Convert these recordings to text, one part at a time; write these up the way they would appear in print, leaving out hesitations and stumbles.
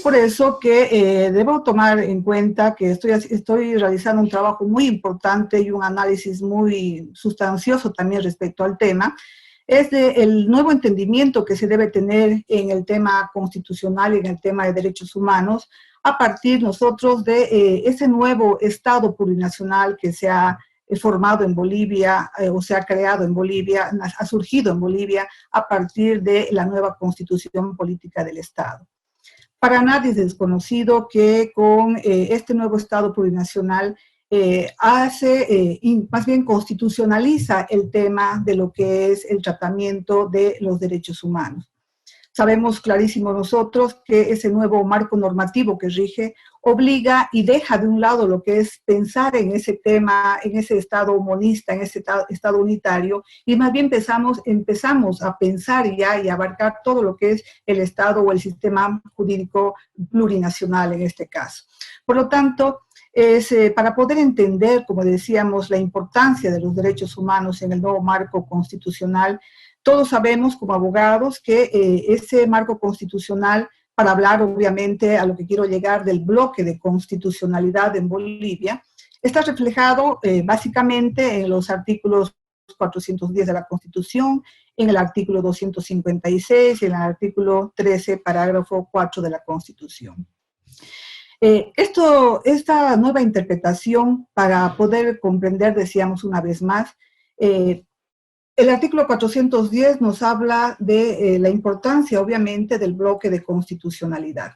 por eso que debo tomar en cuenta que estoy realizando un trabajo muy importante y un análisis muy sustancioso también respecto al tema, es el nuevo entendimiento que se debe tener en el tema constitucional y en el tema de derechos humanos, a partir nosotros de ese nuevo Estado plurinacional que se ha formado en Bolivia o se ha creado en Bolivia, ha surgido en Bolivia a partir de la nueva constitución política del Estado. Para nadie es desconocido que con este nuevo Estado plurinacional más bien constitucionaliza el tema de lo que es el tratamiento de los derechos humanos. Sabemos clarísimo nosotros que ese nuevo marco normativo que rige obliga y deja de un lado lo que es pensar en ese tema, en ese Estado monista, en ese Estado unitario, y más bien empezamos a pensar ya y abarcar todo lo que es el Estado o el sistema jurídico plurinacional en este caso. Por lo tanto, para poder entender, como decíamos, la importancia de los derechos humanos en el nuevo marco constitucional, todos sabemos como abogados que ese marco constitucional, para hablar obviamente a lo que quiero llegar del bloque de constitucionalidad en Bolivia, está reflejado básicamente en los artículos 410 de la Constitución, en el artículo 256 y en el artículo 13, parágrafo 4 de la Constitución. Esta nueva interpretación, para poder comprender, decíamos una vez más, el artículo 410 nos habla de la importancia, obviamente, del bloque de constitucionalidad.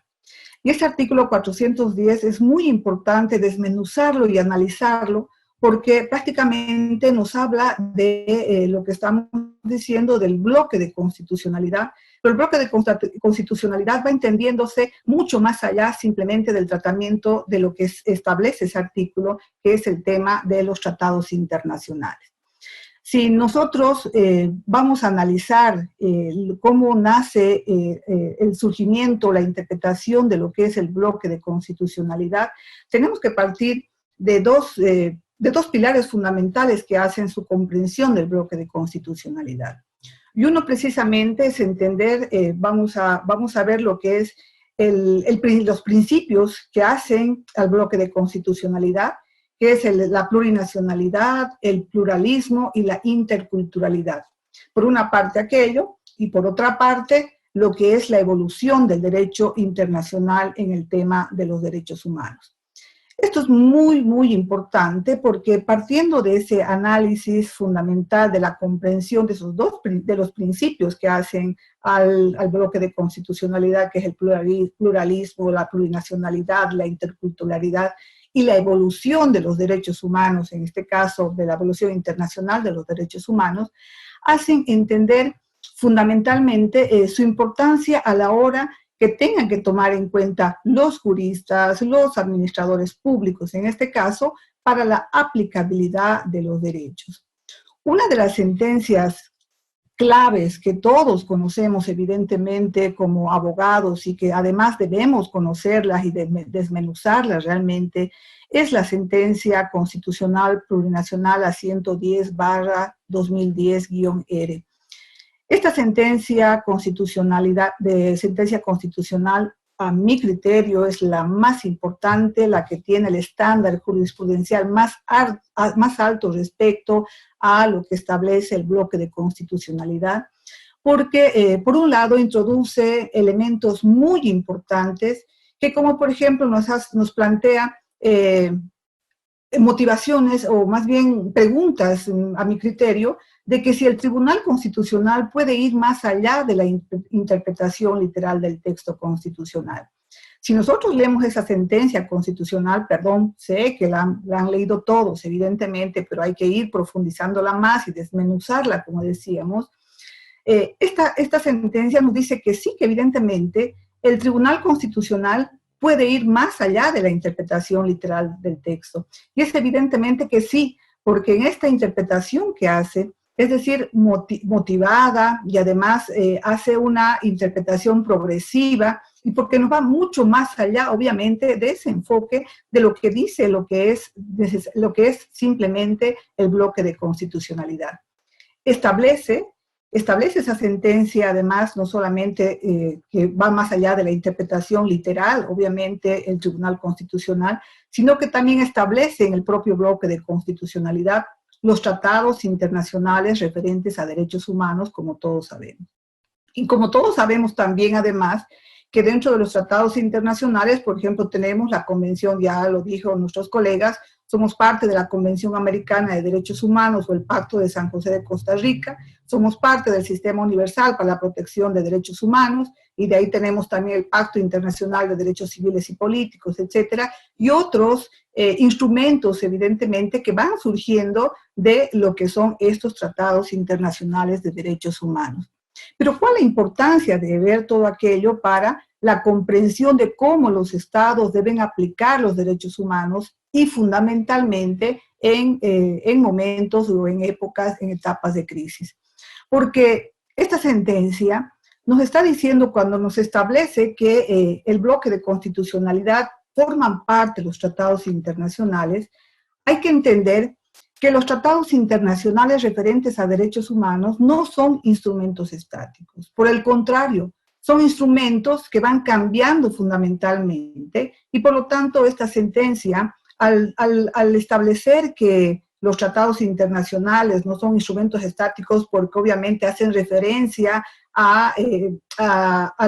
Y este artículo 410 es muy importante desmenuzarlo y analizarlo porque prácticamente nos habla de lo que estamos diciendo del bloque de constitucionalidad, pero el bloque de constitucionalidad va entendiéndose mucho más allá simplemente del tratamiento de lo que establece ese artículo, que es el tema de los tratados internacionales. Si nosotros vamos a analizar cómo nace el surgimiento, la interpretación de lo que es el bloque de constitucionalidad, tenemos que partir de dos pilares fundamentales que hacen su comprensión del bloque de constitucionalidad. Y uno precisamente es entender, vamos a ver lo que es los principios que hacen al bloque de constitucionalidad, que es la plurinacionalidad, el pluralismo y la interculturalidad. Por una parte aquello, y por otra parte lo que es la evolución del derecho internacional en el tema de los derechos humanos. Esto es muy, muy importante porque partiendo de ese análisis fundamental de la comprensión de de los principios que hacen al bloque de constitucionalidad, que es el pluralismo, la plurinacionalidad, la interculturalidad, y la evolución de los derechos humanos, en este caso de la evolución internacional de los derechos humanos, hacen entender fundamentalmente su importancia a la hora que tengan que tomar en cuenta los juristas, los administradores públicos, en este caso, para la aplicabilidad de los derechos. Una de las sentencias claves que todos conocemos evidentemente como abogados y que además debemos conocerlas y desmenuzarlas realmente, es la sentencia constitucional plurinacional a 110/2010-R. Esta sentencia constitucional, a mi criterio, es la más importante, la que tiene el estándar jurisprudencial más alto respecto a lo que establece el bloque de constitucionalidad, porque por un lado introduce elementos muy importantes que, como por ejemplo nos plantea motivaciones o más bien preguntas a mi criterio de que si el Tribunal Constitucional puede ir más allá de la interpretación literal del texto constitucional. Si nosotros leemos esa sentencia constitucional, perdón, sé que la han leído todos, evidentemente, pero hay que ir profundizándola más y desmenuzarla, como decíamos. Esta sentencia nos dice que sí, que evidentemente el Tribunal Constitucional puede ir más allá de la interpretación literal del texto. Y es evidentemente que sí, porque en esta interpretación que hace, es decir, motivada y además hace una interpretación progresiva y porque nos va mucho más allá, obviamente, de ese enfoque de lo que dice lo que es simplemente el bloque de constitucionalidad. Establece establece esa sentencia, además, no solamente que va más allá de la interpretación literal, obviamente, el Tribunal Constitucional, sino que también establece en el propio bloque de constitucionalidad los tratados internacionales referentes a derechos humanos, como todos sabemos. Y como todos sabemos también, además, que dentro de los tratados internacionales, por ejemplo, tenemos la Convención, ya lo dijo nuestros colegas, somos parte de la Convención Americana de Derechos Humanos o el Pacto de San José de Costa Rica, somos parte del Sistema Universal para la Protección de Derechos Humanos, y de ahí tenemos también el Pacto Internacional de Derechos Civiles y Políticos, etcétera, y otros instrumentos, evidentemente, que van surgiendo de lo que son estos tratados internacionales de derechos humanos. Pero ¿cuál es la importancia de ver todo aquello para la comprensión de cómo los estados deben aplicar los derechos humanos y fundamentalmente en momentos o en épocas, en etapas de crisis? Porque esta sentencia nos está diciendo, cuando nos establece que el bloque de constitucionalidad forman parte de los tratados internacionales, hay que entender que los tratados internacionales referentes a derechos humanos no son instrumentos estáticos. Por el contrario, son instrumentos que van cambiando fundamentalmente y por lo tanto esta sentencia, al establecer que los tratados internacionales no son instrumentos estáticos porque obviamente hacen referencia a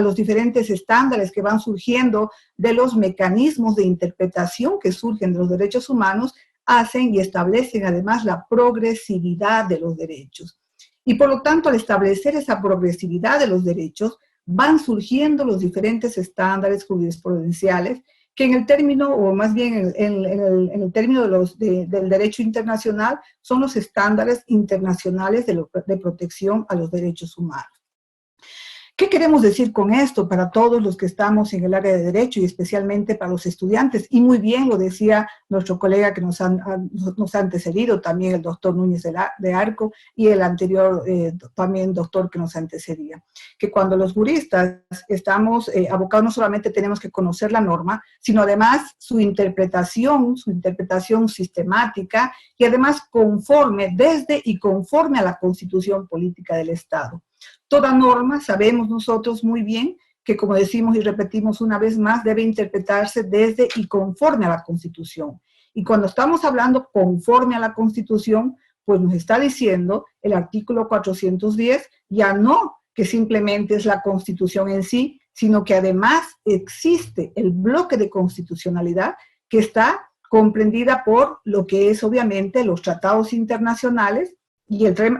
los diferentes estándares que van surgiendo de los mecanismos de interpretación que surgen de los derechos humanos, hacen y establecen además la progresividad de los derechos. Y por lo tanto, al establecer esa progresividad de los derechos, van surgiendo los diferentes estándares jurisprudenciales que en el término, o más bien en el término del derecho internacional, son los estándares internacionales de protección a los derechos humanos. ¿Qué queremos decir con esto para todos los que estamos en el área de derecho y especialmente para los estudiantes? Y muy bien lo decía nuestro colega que nos ha antecedido, también el doctor Núñez de Arco y el anterior también doctor que nos antecedía, que cuando los juristas estamos abocados no solamente tenemos que conocer la norma, sino además su interpretación sistemática y además desde y conforme a la Constitución Política del Estado. Toda norma, sabemos nosotros muy bien que, como decimos y repetimos una vez más, debe interpretarse desde y conforme a la Constitución. Y cuando estamos hablando conforme a la Constitución, pues nos está diciendo el artículo 410, ya no que simplemente es la Constitución en sí, sino que además existe el bloque de constitucionalidad que está comprendida por lo que es obviamente los tratados internacionales. Y el tema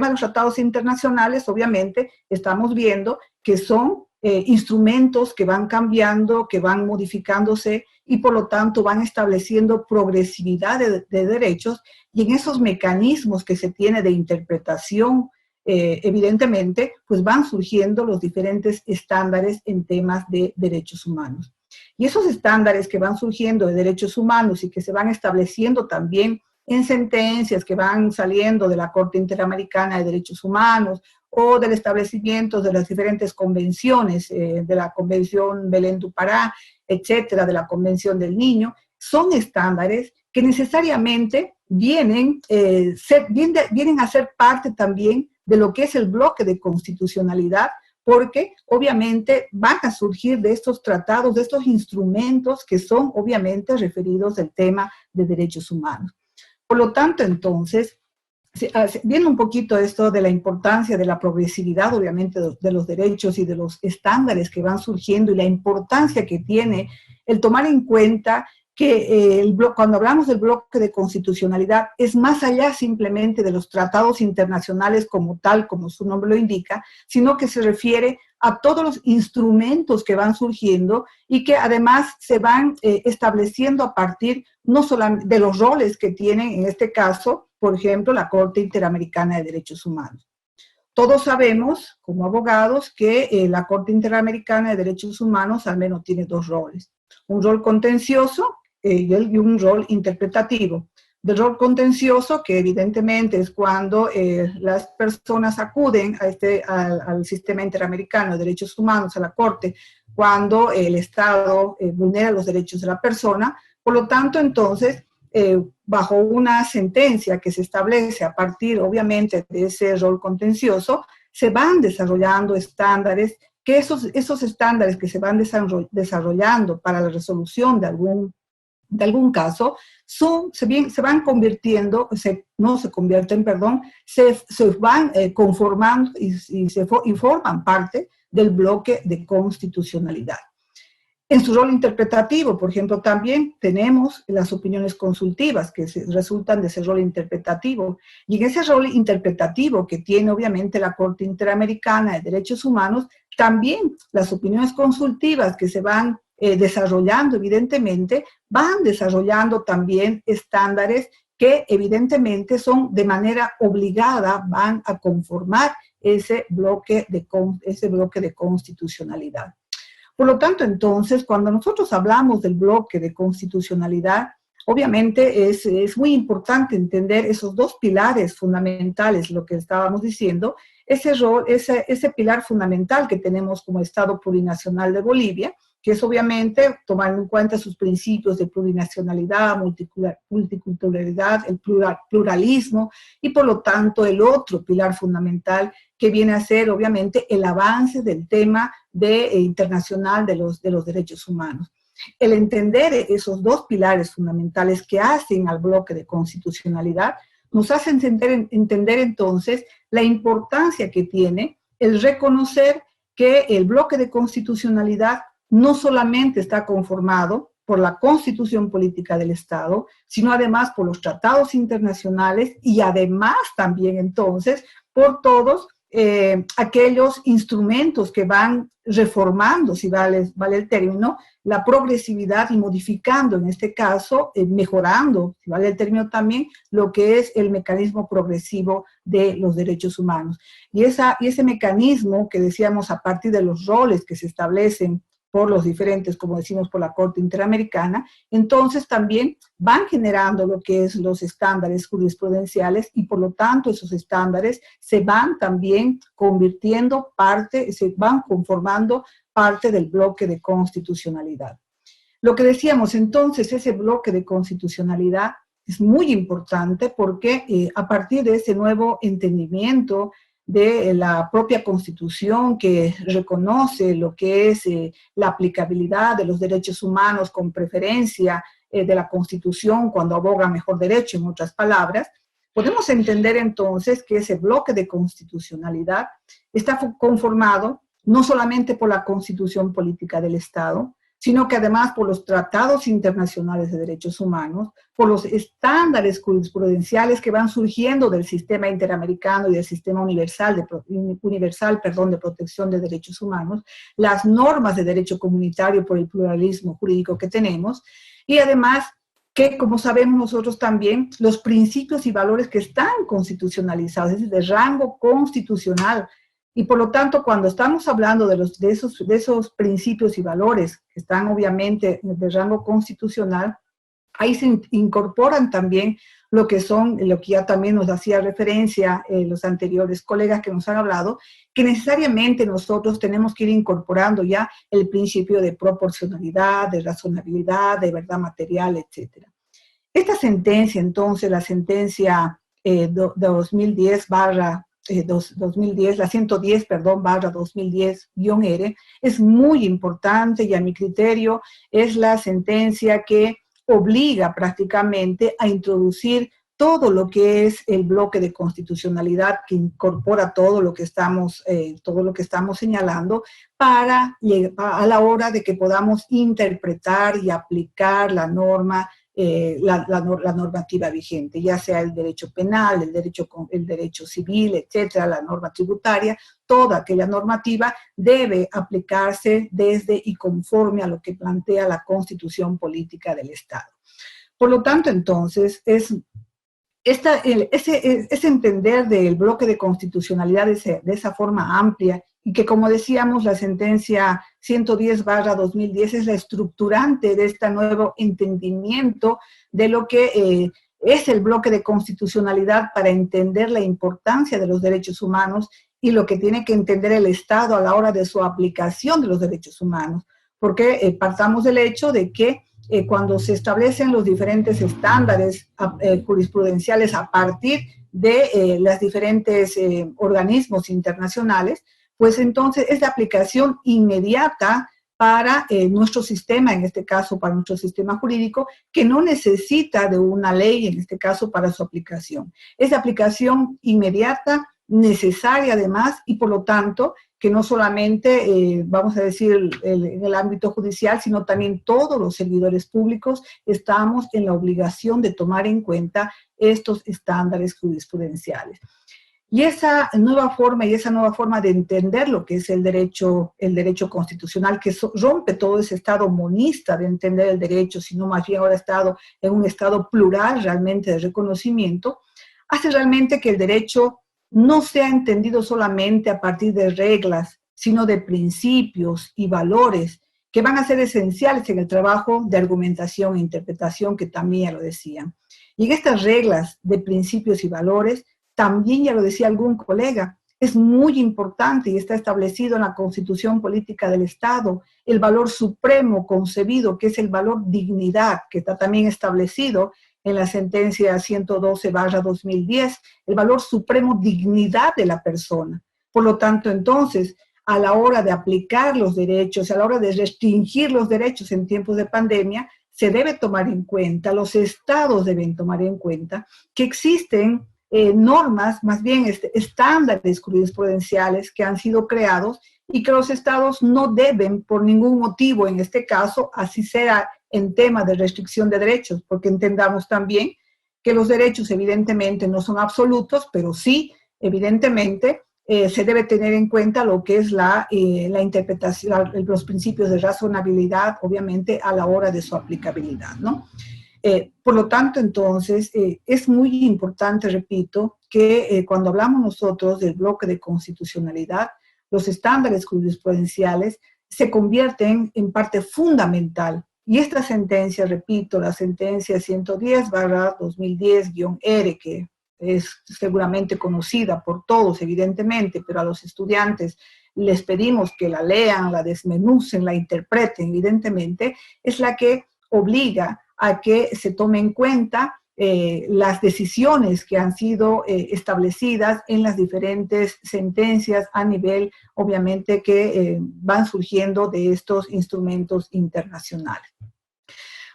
de los tratados internacionales, obviamente, estamos viendo que son instrumentos que van cambiando, que van modificándose y por lo tanto van estableciendo progresividad de derechos, y en esos mecanismos que se tiene de interpretación, evidentemente, pues van surgiendo los diferentes estándares en temas de derechos humanos. Y esos estándares que van surgiendo de derechos humanos y que se van estableciendo también en sentencias que van saliendo de la Corte Interamericana de Derechos Humanos o del establecimiento de las diferentes convenciones, de la Convención Belén du Pará, etcétera, de la Convención del Niño, son estándares que necesariamente vienen a ser parte también de lo que es el bloque de constitucionalidad, porque obviamente van a surgir de estos tratados, de estos instrumentos que son obviamente referidos al tema de derechos humanos. Por lo tanto, entonces, viene un poquito esto de la importancia de la progresividad, obviamente, de los derechos y de los estándares que van surgiendo y la importancia que tiene el tomar en cuenta que cuando hablamos del bloque de constitucionalidad es más allá simplemente de los tratados internacionales como tal, como su nombre lo indica, sino que se refiere a todos los instrumentos que van surgiendo y que además se van estableciendo a partir no solamente de los roles que tienen, en este caso, por ejemplo, la Corte Interamericana de Derechos Humanos. Todos sabemos, como abogados, que la Corte Interamericana de Derechos Humanos al menos tiene dos roles. Un rol contencioso y un rol interpretativo. Del rol contencioso, que evidentemente es cuando las personas acuden al Sistema Interamericano de Derechos Humanos, a la Corte, cuando el Estado vulnera los derechos de la persona. Por lo tanto, entonces, bajo una sentencia que se establece a partir, obviamente, de ese rol contencioso, se van desarrollando estándares, que esos estándares que se van desarrollando para la resolución de algún caso, se van convirtiendo, no se convierten, perdón, se van conformando y forman parte del bloque de constitucionalidad. En su rol interpretativo, por ejemplo, también tenemos las opiniones consultivas que resultan de ese rol interpretativo. Y en ese rol interpretativo que tiene obviamente la Corte Interamericana de Derechos Humanos, también las opiniones consultivas que se van desarrollando, evidentemente, van desarrollando también estándares que evidentemente son de manera obligada, van a conformar ese bloque de constitucionalidad. Por lo tanto, entonces, cuando nosotros hablamos del bloque de constitucionalidad, obviamente es muy importante entender esos dos pilares fundamentales, lo que estábamos diciendo, ese pilar fundamental que tenemos como Estado plurinacional de Bolivia, que es obviamente tomar en cuenta sus principios de plurinacionalidad, multiculturalidad, el pluralismo, y por lo tanto el otro pilar fundamental que viene a ser obviamente el avance del tema internacional de los derechos humanos. El entender esos dos pilares fundamentales que hacen al bloque de constitucionalidad nos hace entender entonces la importancia que tiene el reconocer que el bloque de constitucionalidad no solamente está conformado por la Constitución Política del Estado, sino además por los tratados internacionales y además también entonces por todos aquellos instrumentos que van reformando, si vale el término, la progresividad y modificando, en este caso, mejorando, si vale el término también, lo que es el mecanismo progresivo de los derechos humanos. Y ese mecanismo que decíamos a partir de los roles que se establecen por los diferentes, como decimos, por la Corte Interamericana, entonces también van generando lo que es los estándares jurisprudenciales y por lo tanto esos estándares se van también convirtiendo se van conformando parte del bloque de constitucionalidad. Lo que decíamos entonces, ese bloque de constitucionalidad es muy importante porque a partir de ese nuevo entendimiento de la propia Constitución que reconoce lo que es la aplicabilidad de los derechos humanos con preferencia de la Constitución cuando aboga mejor derecho, en otras palabras, podemos entender entonces que ese bloque de constitucionalidad está conformado no solamente por la Constitución Política del Estado, sino que además por los tratados internacionales de derechos humanos, por los estándares jurisprudenciales que van surgiendo del sistema interamericano y del sistema universal de protección de derechos humanos, las normas de derecho comunitario por el pluralismo jurídico que tenemos, y además que, como sabemos nosotros también, los principios y valores que están constitucionalizados, es decir, de rango constitucional. Y por lo tanto, cuando estamos hablando de esos principios y valores que están obviamente de rango constitucional, ahí se incorporan también lo que ya también nos hacía referencia los anteriores colegas que nos han hablado, que necesariamente nosotros tenemos que ir incorporando ya el principio de proporcionalidad, de razonabilidad, de verdad material, etc. Esta sentencia, entonces, la sentencia 2010 la 110, perdón, barra 2010-R, es muy importante y a mi criterio es la sentencia que obliga prácticamente a introducir todo lo que es el bloque de constitucionalidad que incorpora todo lo que estamos señalando a la hora de que podamos interpretar y aplicar la norma, la normativa vigente, ya sea el derecho penal, el derecho civil, etcétera, la norma tributaria, toda aquella normativa debe aplicarse desde y conforme a lo que plantea la Constitución Política del Estado. Por lo tanto, entonces, ese entender del bloque de constitucionalidad de esa forma amplia y que, como decíamos, la sentencia 110/2010 es la estructurante de este nuevo entendimiento de lo que es el bloque de constitucionalidad para entender la importancia de los derechos humanos y lo que tiene que entender el Estado a la hora de su aplicación de los derechos humanos. Porque partamos del hecho de que cuando se establecen los diferentes estándares jurisprudenciales a partir de los diferentes organismos internacionales, pues entonces es de aplicación inmediata para nuestro sistema, en este caso para nuestro sistema jurídico, que no necesita de una ley, en este caso para su aplicación. Es de aplicación inmediata, necesaria además, y por lo tanto, que no solamente, vamos a decir, en el ámbito judicial, sino también todos los servidores públicos estamos en la obligación de tomar en cuenta estos estándares jurisprudenciales. Y esa nueva forma de entender lo que es el derecho constitucional, que rompe todo ese estado monista de entender el derecho, sino más bien ahora estado en un estado plural realmente de reconocimiento, hace realmente que el derecho no sea entendido solamente a partir de reglas, sino de principios y valores que van a ser esenciales en el trabajo de argumentación e interpretación, que también ya lo decían. Y en estas reglas de principios y valores, también ya lo decía algún colega, es muy importante y está establecido en la Constitución Política del Estado el valor supremo concebido, que es el valor dignidad, que está también establecido en la sentencia 112/2010, el valor supremo dignidad de la persona. Por lo tanto, entonces, a la hora de aplicar los derechos, a la hora de restringir los derechos en tiempos de pandemia, se debe tomar en cuenta, los estados deben tomar en cuenta que existen normas, más bien estándares jurisprudenciales que han sido creados y que los estados no deben por ningún motivo, en este caso, así sea en tema de restricción de derechos, porque entendamos también que los derechos evidentemente no son absolutos, pero sí, evidentemente, se debe tener en cuenta lo que es la interpretación, los principios de razonabilidad, obviamente, a la hora de su aplicabilidad, ¿no? Por lo tanto, entonces, es muy importante, repito, que cuando hablamos nosotros del bloque de constitucionalidad, los estándares jurisprudenciales se convierten en parte fundamental. Y esta sentencia, repito, la sentencia 110/2010-R, que es seguramente conocida por todos, evidentemente, pero a los estudiantes les pedimos que la lean, la desmenucen, la interpreten, evidentemente, es la que obliga a que se tome en cuenta las decisiones que han sido establecidas en las diferentes sentencias a nivel, obviamente, que van surgiendo de estos instrumentos internacionales.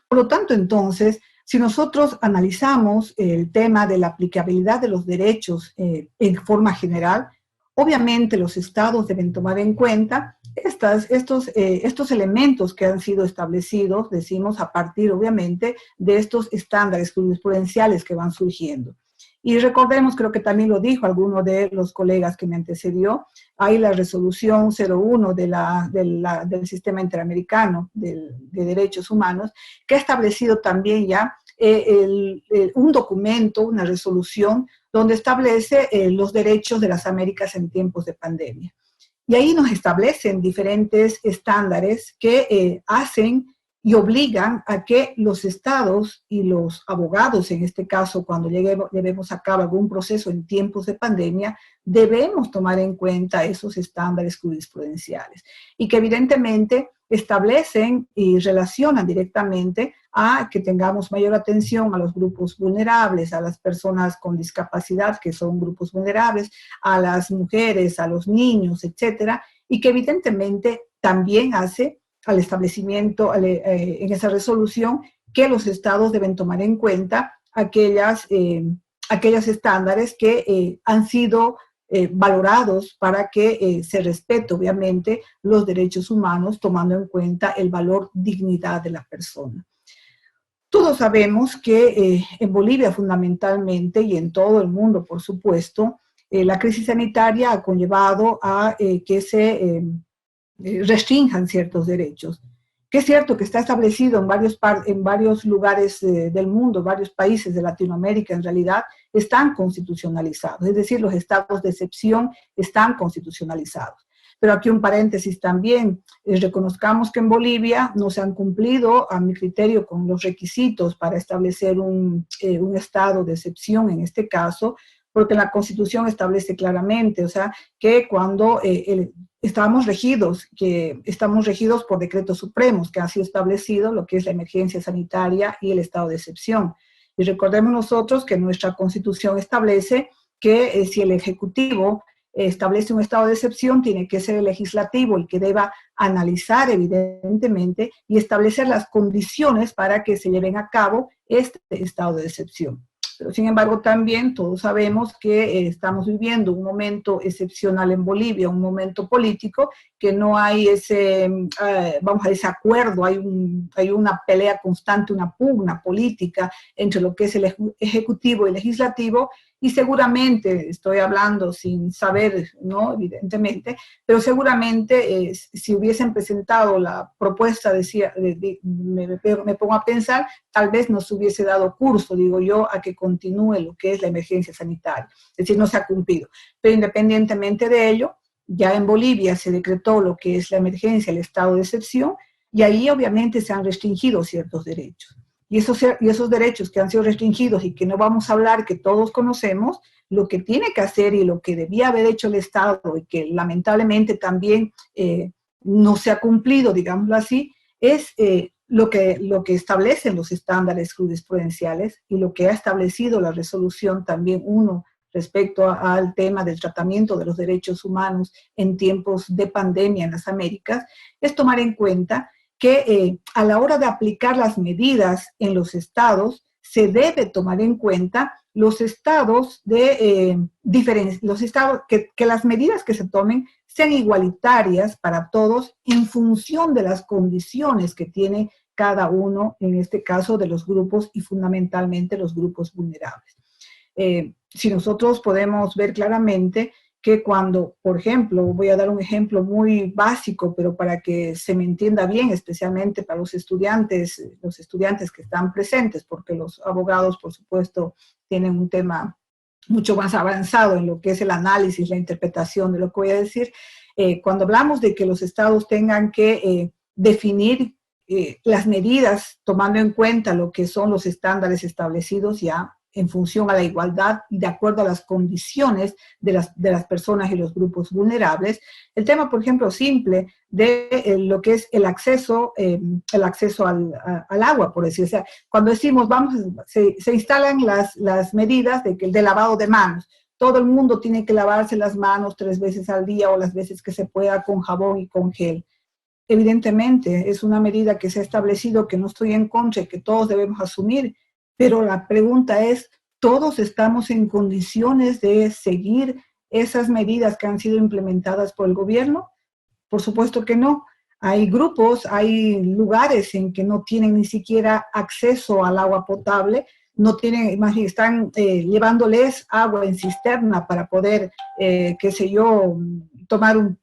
Por lo tanto, entonces, si nosotros analizamos el tema de la aplicabilidad de los derechos en forma general, obviamente los estados deben tomar en cuenta estos elementos que han sido establecidos, decimos, a partir, obviamente, de estos estándares jurisprudenciales que van surgiendo. Y recordemos, creo que también lo dijo alguno de los colegas que me antecedió, hay la resolución 01 del Sistema Interamericano de Derechos Humanos, que ha establecido también ya un documento, una resolución, donde establece los derechos de las Américas en tiempos de pandemia. Y ahí nos establecen diferentes estándares que hacen y obligan a que los estados y los abogados, en este caso, cuando llevemos a cabo algún proceso en tiempos de pandemia, debemos tomar en cuenta esos estándares jurisprudenciales y que evidentemente establecen y relacionan directamente a que tengamos mayor atención a los grupos vulnerables, a las personas con discapacidad, que son grupos vulnerables, a las mujeres, a los niños, etcétera, y que evidentemente también hace al establecimiento en esa resolución que los estados deben tomar en cuenta aquellos estándares que han sido valorados para que se respete, obviamente, los derechos humanos, tomando en cuenta el valor dignidad de la persona. Todos sabemos que en Bolivia fundamentalmente y en todo el mundo, por supuesto, la crisis sanitaria ha conllevado a que se restrinjan ciertos derechos. Que es cierto que está establecido en varios lugares del mundo, varios países de Latinoamérica en realidad están constitucionalizados, es decir, los estados de excepción están constitucionalizados. Pero aquí un paréntesis también, reconozcamos que en Bolivia no se han cumplido, a mi criterio, con los requisitos para establecer un estado de excepción en este caso, porque la Constitución establece claramente, o sea, que cuando estamos regidos por decretos supremos que han sido establecidos lo que es la emergencia sanitaria y el estado de excepción. Y recordemos nosotros que nuestra Constitución establece que si el Ejecutivo establece un estado de excepción, tiene que ser el legislativo el que deba analizar evidentemente y establecer las condiciones para que se lleven a cabo este estado de excepción. Pero sin embargo también todos sabemos que estamos viviendo un momento excepcional en Bolivia, un momento político, que no hay ese, ese acuerdo, hay una pelea constante, una pugna política entre lo que es el Ejecutivo y el Legislativo, y seguramente, estoy hablando sin saber, ¿no? Evidentemente, pero seguramente si hubiesen presentado la propuesta, me pongo a pensar, tal vez nos hubiese dado curso, digo yo, a que continúe lo que es la emergencia sanitaria. Es decir, no se ha cumplido. Pero independientemente de ello, ya en Bolivia se decretó lo que es la emergencia, el estado de excepción, y ahí obviamente se han restringido ciertos derechos. Y esos derechos que han sido restringidos y que no vamos a hablar, que todos conocemos, lo que tiene que hacer y lo que debía haber hecho el Estado y que lamentablemente también no se ha cumplido, digámoslo así, es lo que establecen los estándares jurisprudenciales y lo que ha establecido la resolución también 1 respecto al tema del tratamiento de los derechos humanos en tiempos de pandemia en las Américas, es tomar en cuenta que a la hora de aplicar las medidas en los estados, se debe tomar en cuenta los estados que las medidas que se tomen sean igualitarias para todos en función de las condiciones que tiene cada uno, en este caso de los grupos y fundamentalmente los grupos vulnerables. Si nosotros podemos ver claramente que cuando, por ejemplo, voy a dar un ejemplo muy básico, pero para que se me entienda bien, especialmente para los estudiantes que están presentes, porque los abogados, por supuesto, tienen un tema mucho más avanzado en lo que es el análisis, la interpretación de lo que voy a decir. Cuando hablamos de que los estados tengan que definir las medidas tomando en cuenta lo que son los estándares establecidos ya en función a la igualdad y de acuerdo a las condiciones de las personas y los grupos vulnerables. El tema, por ejemplo, simple de lo que es el acceso al agua, por decir. O sea, cuando decimos, se instalan las medidas de lavado de manos. Todo el mundo tiene que lavarse las manos 3 veces al día o las veces que se pueda con jabón y con gel. Evidentemente, es una medida que se ha establecido, que no estoy en contra y que todos debemos asumir, pero la pregunta es, ¿todos estamos en condiciones de seguir esas medidas que han sido implementadas por el gobierno? Por supuesto que no. Hay grupos, hay lugares en que no tienen ni siquiera acceso al agua potable, no tienen, están llevándoles agua en cisterna para poder, tomar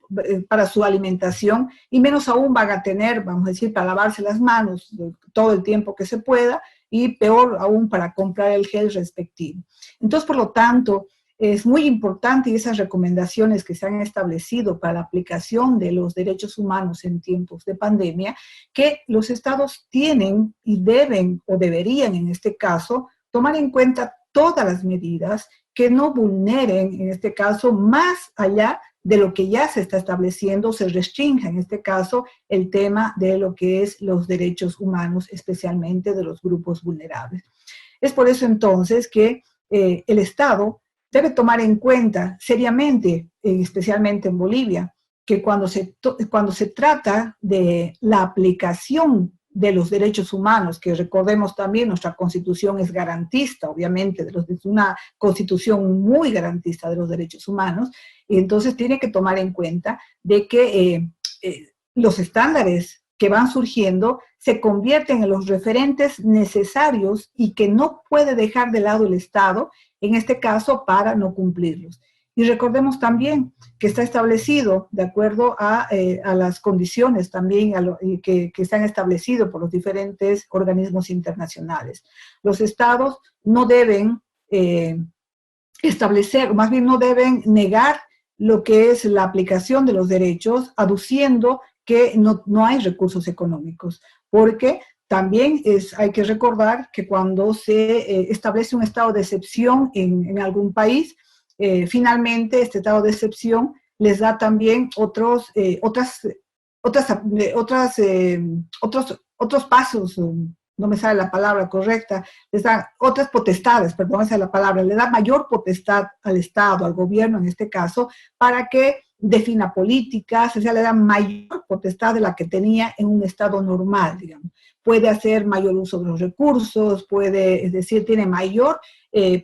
para su alimentación, y menos aún van a tener, vamos a decir, para lavarse las manos todo el tiempo que se pueda, y peor aún para comprar el gel respectivo. Entonces, por lo tanto, es muy importante, y esas recomendaciones que se han establecido para la aplicación de los derechos humanos en tiempos de pandemia, que los estados tienen y deben, o deberían en este caso, tomar en cuenta todas las medidas que no vulneren, en este caso, más allá de lo que ya se está estableciendo, se restrinja en este caso el tema de lo que es los derechos humanos, especialmente de los grupos vulnerables. Es por eso entonces que el Estado debe tomar en cuenta seriamente, especialmente en Bolivia, que cuando se trata de la aplicación de los derechos humanos, que recordemos también, nuestra Constitución es garantista, obviamente, es una Constitución muy garantista de los derechos humanos, y entonces tiene que tomar en cuenta de que los estándares que van surgiendo se convierten en los referentes necesarios y que no puede dejar de lado el Estado, en este caso, para no cumplirlos. Y recordemos también que está establecido, de acuerdo a las condiciones también que se han establecido por los diferentes organismos internacionales. Los estados no deben establecer, más bien no deben negar lo que es la aplicación de los derechos, aduciendo que no hay recursos económicos, porque también hay que recordar que cuando se establece un estado de excepción en algún país, finalmente este estado de excepción les da también otros pasos, no me sale la palabra correcta, les da otras potestades, perdón, esa es la palabra, le da mayor potestad al Estado, al gobierno en este caso, para que defina políticas, o sea, le da mayor potestad de la que tenía en un Estado normal, digamos. Puede hacer mayor uso de los recursos, puede, es decir, tiene mayor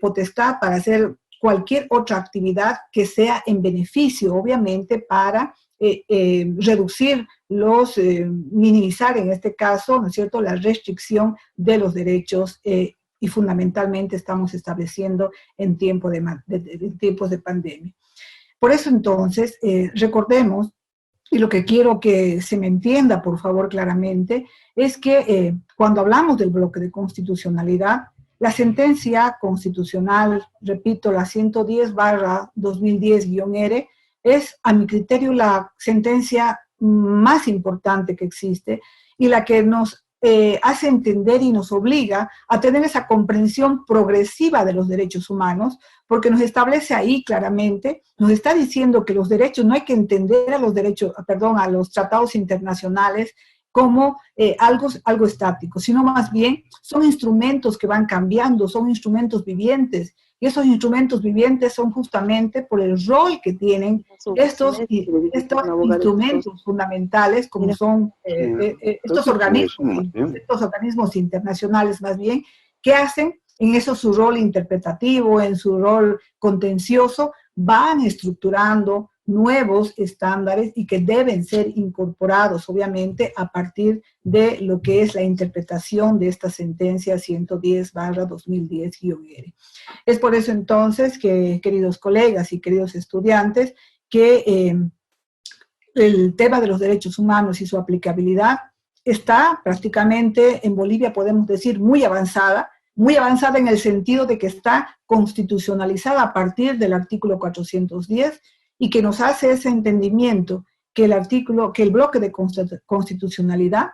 potestad para hacer cualquier otra actividad que sea en beneficio, obviamente, para reducir minimizar en este caso, ¿no es cierto?, la restricción de los derechos y fundamentalmente estamos estableciendo en tiempos de pandemia. Por eso entonces, recordemos, y lo que quiero que se me entienda, por favor, claramente, es que cuando hablamos del bloque de constitucionalidad, la sentencia constitucional, repito, la 110/2010-R, es, a mi criterio, la sentencia más importante que existe y la que nos hace entender y nos obliga a tener esa comprensión progresiva de los derechos humanos, porque nos establece ahí claramente, nos está diciendo que los derechos, no hay que entender a los derechos, perdón, a los tratados internacionales como algo estático, sino más bien son instrumentos que van cambiando, son instrumentos vivientes, y esos instrumentos vivientes son justamente por el rol que tienen estos instrumentos fundamentales, como son estos organismos internacionales más bien, que hacen en eso su rol interpretativo, en su rol contencioso, van estructurando nuevos estándares y que deben ser incorporados, obviamente, a partir de lo que es la interpretación de esta sentencia 110/2010-R. Es por eso entonces que, queridos colegas y queridos estudiantes, que el tema de los derechos humanos y su aplicabilidad está prácticamente en Bolivia, podemos decir, muy avanzada en el sentido de que está constitucionalizada a partir del artículo 410 y que nos hace ese entendimiento que el bloque de constitucionalidad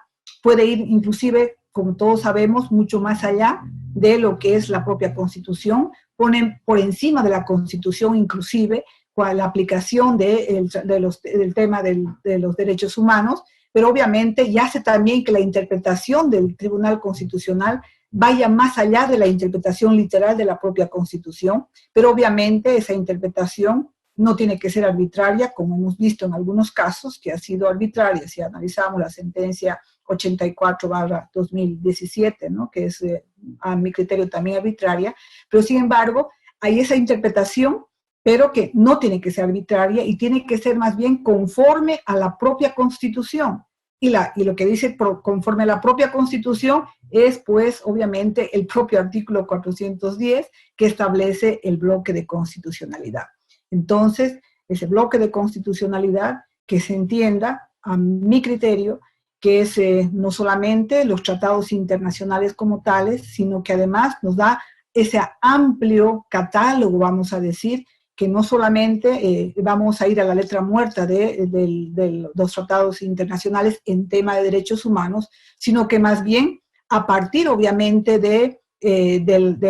puede ir inclusive, como todos sabemos, mucho más allá de lo que es la propia Constitución, ponen por encima de la Constitución inclusive la aplicación del tema de los derechos humanos, pero obviamente ya hace también que la interpretación del Tribunal Constitucional vaya más allá de la interpretación literal de la propia Constitución, pero obviamente esa interpretación no tiene que ser arbitraria, como hemos visto en algunos casos, que ha sido arbitraria, si analizamos la sentencia 84/2017, ¿no?, que es a mi criterio también arbitraria, pero sin embargo hay esa interpretación, pero que no tiene que ser arbitraria y tiene que ser más bien conforme a la propia Constitución. Y lo que dice conforme a la propia Constitución es, pues, obviamente, el propio artículo 410 que establece el bloque de constitucionalidad. Entonces, ese bloque de constitucionalidad, que se entienda, a mi criterio, que es no solamente los tratados internacionales como tales, sino que además nos da ese amplio catálogo, vamos a decir, que no solamente vamos a ir a la letra muerta de los tratados internacionales en tema de derechos humanos, sino que más bien a partir obviamente de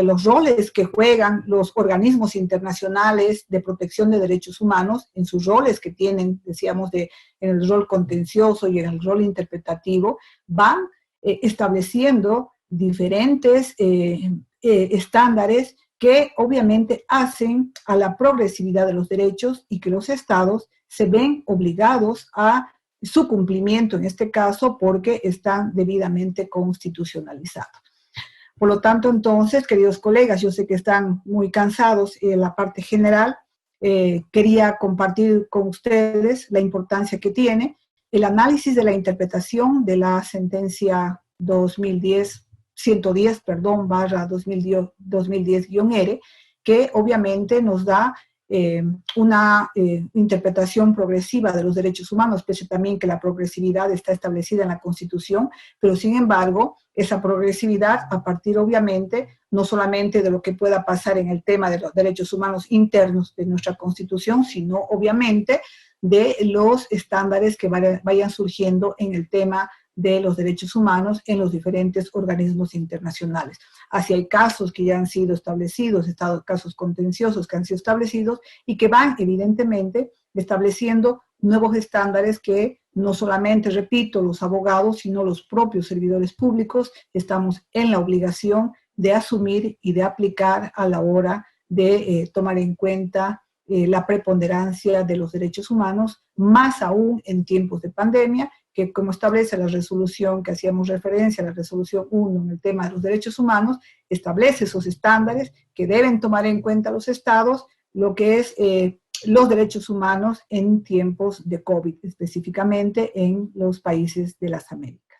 los roles que juegan los organismos internacionales de protección de derechos humanos, en sus roles que tienen, decíamos, en el rol contencioso y en el rol interpretativo, van estableciendo diferentes estándares que obviamente hacen a la progresividad de los derechos y que los estados se ven obligados a su cumplimiento, en este caso, porque están debidamente constitucionalizados. Por lo tanto, entonces, queridos colegas, yo sé que están muy cansados en la parte general, quería compartir con ustedes la importancia que tiene el análisis de la interpretación de la sentencia 110/2010-R, que obviamente nos da una interpretación progresiva de los derechos humanos, pese también que la progresividad está establecida en la Constitución, pero sin embargo, esa progresividad a partir obviamente no solamente de lo que pueda pasar en el tema de los derechos humanos internos de nuestra Constitución, sino obviamente de los estándares que vayan surgiendo en el tema de los derechos humanos en los diferentes organismos internacionales. Así hay casos que ya han sido establecidos, casos contenciosos que han sido establecidos y que van evidentemente estableciendo nuevos estándares que no solamente, repito, los abogados, sino los propios servidores públicos estamos en la obligación de asumir y de aplicar a la hora de tomar en cuenta la preponderancia de los derechos humanos, más aún en tiempos de pandemia, que como establece la resolución que hacíamos referencia, la resolución 1 en el tema de los derechos humanos, establece esos estándares que deben tomar en cuenta los estados, lo que es los derechos humanos en tiempos de COVID, específicamente en los países de las Américas.